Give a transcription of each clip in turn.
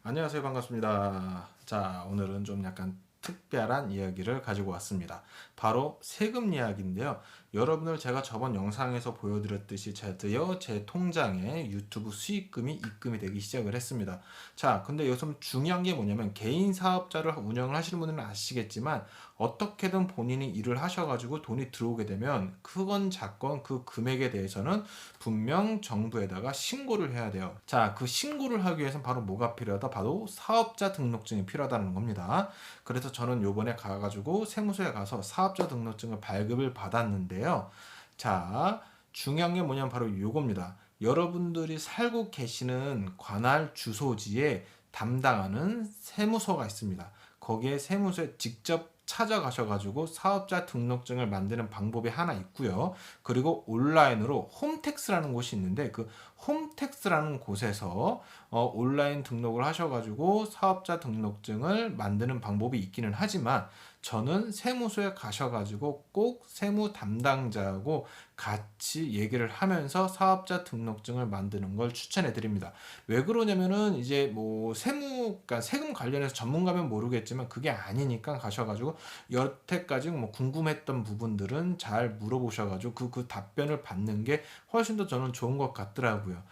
안녕하세요. 반갑습니다. 자, 오늘은 좀 약간 특별한 이야기를 가지고 왔습니다. 바로 세금 이야기인데요. 여러분들 제가 저번 영상에서 보여드렸듯이 드디어 제 통장에 유튜브 수익금이 입금이 되기 시작을 했습니다. 자, 근데 여기서 좀 중요한 게 뭐냐면 개인 사업자를 운영을 하시는 분들은 아시겠지만 어떻게든 본인이 일을 하셔가지고 돈이 들어오게 되면 크건 작건 그 금액에 대해서는 분명 정부에다가 신고를 해야 돼요. 자, 그 신고를 하기 위해서는 바로 뭐가 필요하다? 바로 사업자 등록증이 필요하다는 겁니다. 그래서 저는 요번에 가가지고 세무서에 가서 사업자 등록증을 발급을 받았는데요. 자, 중요한 게 뭐냐면 바로 요겁니다. 여러분들이 살고 계시는 관할 주소지에 담당하는 세무서가 있습니다. 거기에 세무서에 직접 찾아가셔가지고 사업자 등록증을 만드는 방법이 하나 있고요. 그리고 온라인으로 홈택스라는 곳이 있는데 그 홈택스라는 곳에서 온라인 등록을 하셔가지고 사업자 등록증을 만드는 방법이 있기는 하지만 저는 세무서에 가셔가지고 꼭 세무 담당자하고 같이 얘기를 하면서 사업자 등록증을 만드는 걸 추천해 드립니다. 왜 그러냐면은 이제 뭐 그러니까 세금 관련해서 전문가면 모르겠지만 그게 아니니까 가셔가지고 여태까지 뭐 궁금했던 부분들은 잘 물어보셔가지고 그 답변을 받는 게 훨씬 더 저는 좋은 것 같더라고요.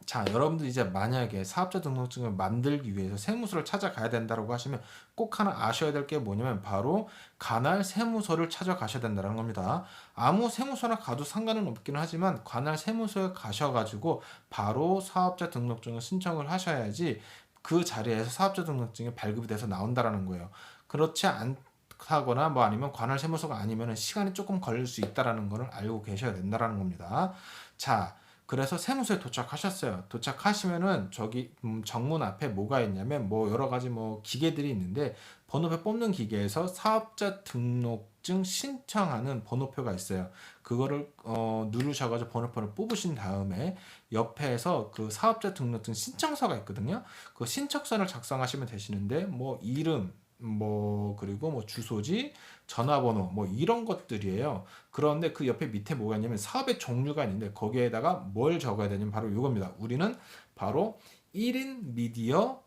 자, 여러분들 이제 만약에 사업자 등록증을 만들기 위해서 세무서를 찾아가야 된다고 하시면 꼭 하나 아셔야 될 게 뭐냐면 바로 관할 세무서를 찾아가셔야 된다는 겁니다. 아무 세무서나 가도 상관은 없기는 하지만 관할 세무서에 가셔가지고 바로 사업자 등록증을 신청을 하셔야지 그 자리에서 사업자 등록증이 발급이 돼서 나온다라는 거예요. 그렇지 않다거나 뭐 아니면 관할 세무서가 아니면 시간이 조금 걸릴 수 있다라는 거를 알고 계셔야 된다라는 겁니다. 자, 그래서 세무서에 도착하셨어요. 도착하시면은 저기 정문 앞에 뭐가 있냐면 뭐 여러 가지 뭐 기계들이 있는데 번호표 뽑는 기계에서 사업자 등록증 신청하는 번호표가 있어요. 그거를 누르셔가지고 번호표를 뽑으신 다음에 옆에서 그 사업자 등록증 신청서가 있거든요. 그 신청서를 작성하시면 되시는데 뭐 이름 뭐 그리고 뭐 주소지 전화번호 뭐 이런 것들이에요. 그런데 그 옆에 밑에 뭐가 있냐면 사업의 종류가 있는데 거기에다가 뭘 적어야 되냐면 바로 이겁니다. 우리는 바로 1인 미디어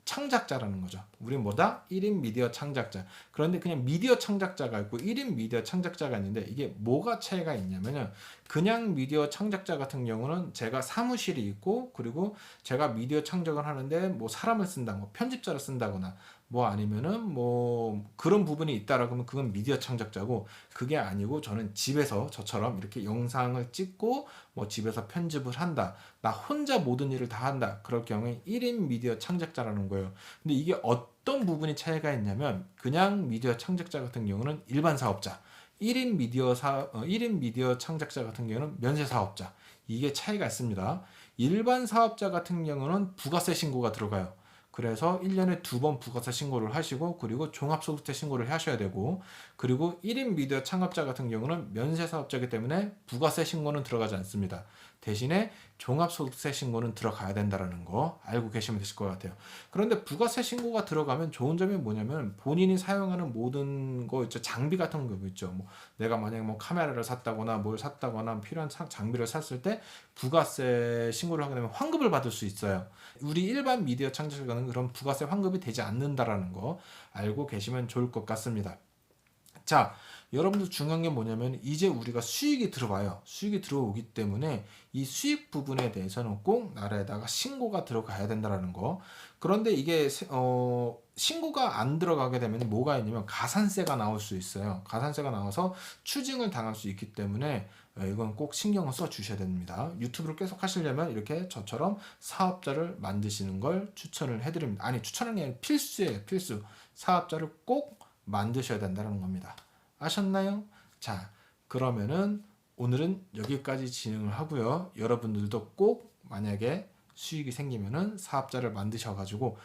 창작자라는 거죠. 우리 뭐다? 1인 미디어 창작자. 그런데 그냥 미디어 창작자가 있고 1인 미디어 창작자가 있는데 이게 뭐가 차이가 있냐면요. 그냥 미디어 창작자 같은 경우는 제가 사무실이 있고 그리고 제가 미디어 창작을 하는데 뭐 사람을 쓴다, 뭐 편집자를 쓴다거나 뭐 아니면은 뭐 그런 부분이 있다라고 하면 그건 미디어 창작자고 그게 아니고 저는 집에서 저처럼 이렇게 영상을 찍고 뭐 집에서 편집을 한다. 나 혼자 모든 일을 다 한다. 그럴 경우에 1인 미디어 창작자라는 거예요. 근데 이게 어떤 부분이 차이가 있냐면 그냥 미디어 창작자 같은 경우는 일반 사업자, 1인 미디어 창작자 같은 경우는 면세 사업자. 이게 차이가 있습니다. 일반 사업자 같은 경우는 부가세 신고가 들어가요. 그래서 1년에 2번 부가세 신고를 하시고 그리고 종합소득세 신고를 하셔야 되고 그리고 1인 미디어 창업자 같은 경우는 면세 사업자이기 때문에 부가세 신고는 들어가지 않습니다. 대신에 종합소득세 신고는 들어가야 된다는 거 알고 계시면 되실 것 같아요. 그런데 부가세 신고가 들어가면 좋은 점이 뭐냐면 본인이 사용하는 모든 거 있죠. 장비 같은 거 있죠. 뭐 내가 만약에 뭐 카메라를 샀다거나 뭘 샀다거나 필요한 장비를 샀을 때 부가세 신고를 하게 되면 환급을 받을 수 있어요. 우리 일반 미디어 창작자는 그런 부가세 환급이 되지 않는다라는 거 알고 계시면 좋을 것 같습니다. 자, 여러분들 중요한 게 뭐냐면 이제 우리가 수익이 들어와요. 수익이 들어오기 때문에 이 수익 부분에 대해서는 꼭 나라에다가 신고가 들어가야 된다라는 거. 그런데 이게 신고가 안 들어가게 되면 뭐가 있냐면 가산세가 나올 수 있어요. 가산세가 나와서 추징을 당할 수 있기 때문에 이건 꼭 신경을 써 주셔야 됩니다. 유튜브를 계속 하시려면 이렇게 저처럼 사업자를 만드시는 걸 추천을 해드립니다. 아니, 추천하는 게 아니라 필수예요. 필수. 사업자를 꼭 만드셔야 된다는 겁니다. 아셨나요? 자, 그러면은 오늘은 여기까지 진행을 하고요. 여러분들도 꼭 만약에 수익이 생기면은 사업자를 만드셔가지고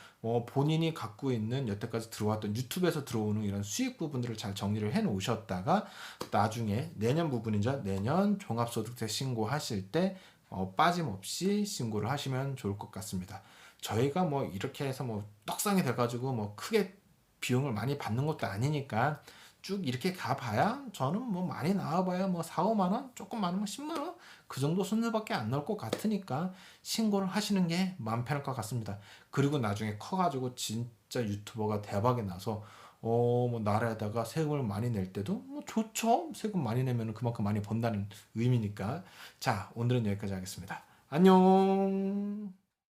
본인이 갖고 있는 여태까지 들어왔던 유튜브에서 들어오는 이런 수익 부분들을 잘 정리를 해 놓으셨다가 나중에 내년 부분이죠. 내년 종합소득세 신고하실 때 빠짐없이 신고를 하시면 좋을 것 같습니다. 저희가 뭐 이렇게 해서 뭐 떡상이 돼가지고 뭐 크게 비용을 많이 받는 것도 아니니까 쭉 이렇게 가봐야 저는 뭐 많이 나와봐야 뭐 4, 5만 원 조금 많으면 10만 원 그 정도 손해밖에 안 나올 것 같으니까 신고를 하시는 게 마음 편할 것 같습니다. 그리고 나중에 커가지고 진짜 유튜버가 대박이 나서 뭐 나라에다가 세금을 많이 낼 때도 뭐 좋죠. 세금 많이 내면 그만큼 많이 번다는 의미니까. 자, 오늘은 여기까지 하겠습니다. 안녕.